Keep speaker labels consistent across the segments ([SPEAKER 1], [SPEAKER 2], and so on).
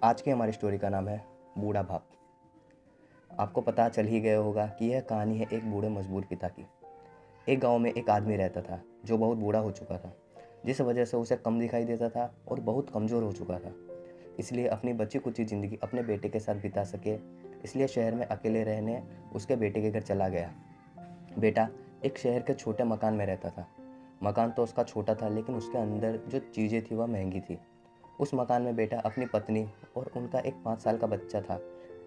[SPEAKER 1] आज की हमारी स्टोरी का नाम है बूढ़ा बाप। आपको पता चल ही गया होगा कि यह कहानी है एक बूढ़े मजबूर पिता की। एक गांव में एक आदमी रहता था जो बहुत बूढ़ा हो चुका था, जिस वजह से उसे कम दिखाई देता था और बहुत कमज़ोर हो चुका था। इसलिए अपनी बची कुची ज़िंदगी अपने बेटे के साथ बिता सके, इसलिए शहर में अकेले रहने उसके बेटे के घर चला गया। बेटा एक शहर के छोटे मकान में रहता था। मकान तो उसका छोटा था, लेकिन उसके अंदर जो चीज़ें थी वह महंगी थी। उस मकान में बेटा अपनी पत्नी और उनका एक 5 साल का बच्चा था।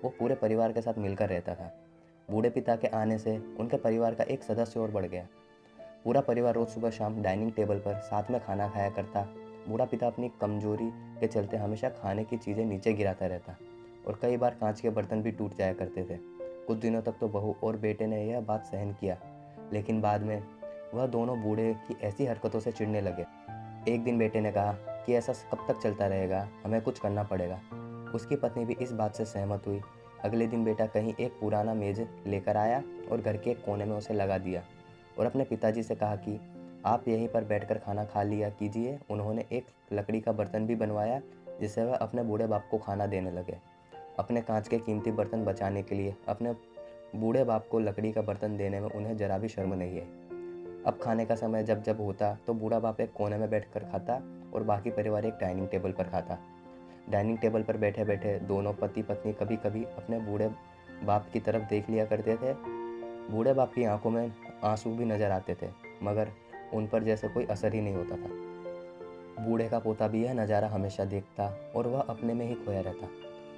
[SPEAKER 1] वो पूरे परिवार के साथ मिलकर रहता था। बूढ़े पिता के आने से उनके परिवार का एक सदस्य और बढ़ गया। पूरा परिवार रोज़ सुबह शाम डाइनिंग टेबल पर साथ में खाना खाया करता। बूढ़ा पिता अपनी कमजोरी के चलते हमेशा खाने की चीज़ें नीचे गिराता रहता और कई बार कांच के बर्तन भी टूट जाया करते थे। कुछ दिनों तक तो बहू और बेटे ने यह बात सहन किया, लेकिन बाद में वह दोनों बूढ़े की ऐसी हरकतों से चिढ़ने लगे। एक दिन बेटे ने कहा कि ऐसा कब तक चलता रहेगा, हमें कुछ करना पड़ेगा। उसकी पत्नी भी इस बात से सहमत हुई। अगले दिन बेटा कहीं एक पुराना मेज लेकर आया और घर के एक कोने में उसे लगा दिया और अपने पिताजी से कहा कि आप यहीं पर बैठकर खाना खा लिया कीजिए। उन्होंने एक लकड़ी का बर्तन भी बनवाया जिससे वह अपने बूढ़े बाप को खाना देने लगे। अपने कांच के कीमती बर्तन बचाने के लिए अपने बूढ़े बाप को लकड़ी का बर्तन देने में उन्हें जरा भी शर्म नहीं है। अब खाने का समय जब जब होता तो बूढ़ा बाप एक कोने में बैठकर खाता और बाकी परिवार एक डाइनिंग टेबल पर खाता। डाइनिंग टेबल पर बैठे बैठे दोनों पति पत्नी कभी कभी अपने बूढ़े बाप की तरफ देख लिया करते थे। बूढ़े बाप की आंखों में आंसू भी नजर आते थे, मगर उन पर जैसे कोई असर ही नहीं होता था। बूढ़े का पोता भी यह नज़ारा हमेशा देखता और वह अपने में ही खोया रहता।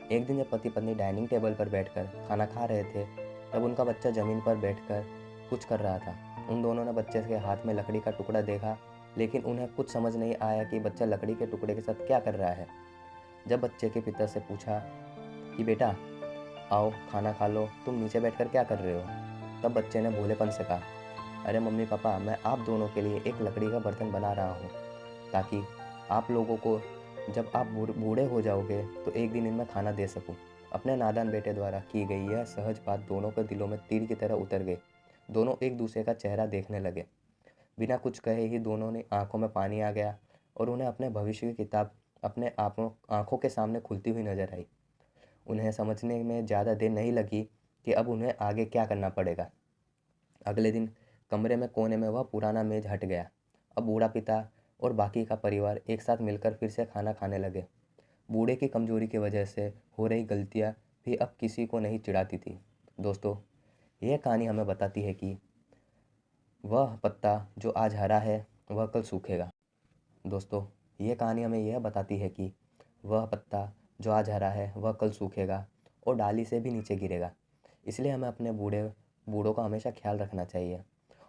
[SPEAKER 1] एक दिन जब पति पत्नी डाइनिंग टेबल पर बैठकर खाना खा रहे थे, तब उनका बच्चा ज़मीन पर बैठकर कुछ कर रहा था। उन दोनों ने बच्चे के हाथ में लकड़ी का टुकड़ा देखा, लेकिन उन्हें कुछ समझ नहीं आया कि बच्चा लकड़ी के टुकड़े के साथ क्या कर रहा है। जब बच्चे के पिता से पूछा कि बेटा आओ खाना खा लो, तुम नीचे बैठकर क्या कर रहे हो, तब बच्चे ने भोलेपन से कहा, अरे मम्मी पापा, मैं आप दोनों के लिए एक लकड़ी का बर्तन बना रहा हूँ, ताकि आप लोगों को जब आप बूढ़े हो जाओगे तो एक दिन इनमें खाना दे सकूं। अपने नादान बेटे द्वारा की गई यह सहज बात दोनों के दिलों में तीर की तरह उतर गई। दोनों एक दूसरे का चेहरा देखने लगे। बिना कुछ कहे ही दोनों ने आंखों में पानी आ गया और उन्हें अपने भविष्य की किताब अपने आंखों के सामने खुलती हुई नजर आई। उन्हें समझने में ज़्यादा देर नहीं लगी कि अब उन्हें आगे क्या करना पड़ेगा। अगले दिन कमरे में कोने में वह पुराना मेज हट गया। अब बूढ़ा पिता और बाकी का परिवार एक साथ मिलकर फिर से खाना खाने लगे। बूढ़े की कमजोरी की वजह से हो रही गलतियाँ भी अब किसी को नहीं चिढ़ाती थी। दोस्तों, यह कहानी हमें बताती है कि वह पत्ता जो आज हरा है वह कल सूखेगा। दोस्तों, यह कहानी हमें यह बताती है कि वह पत्ता जो आज हरा है वह कल सूखेगा और डाली से भी नीचे गिरेगा। इसलिए हमें अपने बूढ़ों का हमेशा ख्याल रखना चाहिए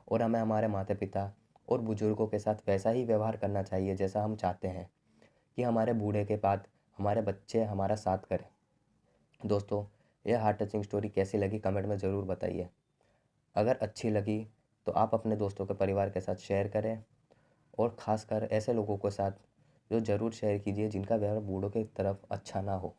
[SPEAKER 1] और हमें हमारे माता पिता और बुजुर्गों के साथ वैसा ही व्यवहार करना चाहिए जैसा हम चाहते हैं कि हमारे बूढ़े के बाद हमारे बच्चे हमारा साथ करें। दोस्तों, यह हार्ट टचिंग स्टोरी कैसी लगी कमेंट में ज़रूर बताइए। अगर अच्छी लगी तो आप अपने दोस्तों के परिवार के साथ शेयर करें और ख़ासकर ऐसे लोगों के साथ जो ज़रूर शेयर कीजिए जिनका व्यवहार बूढ़ों की तरफ अच्छा ना हो।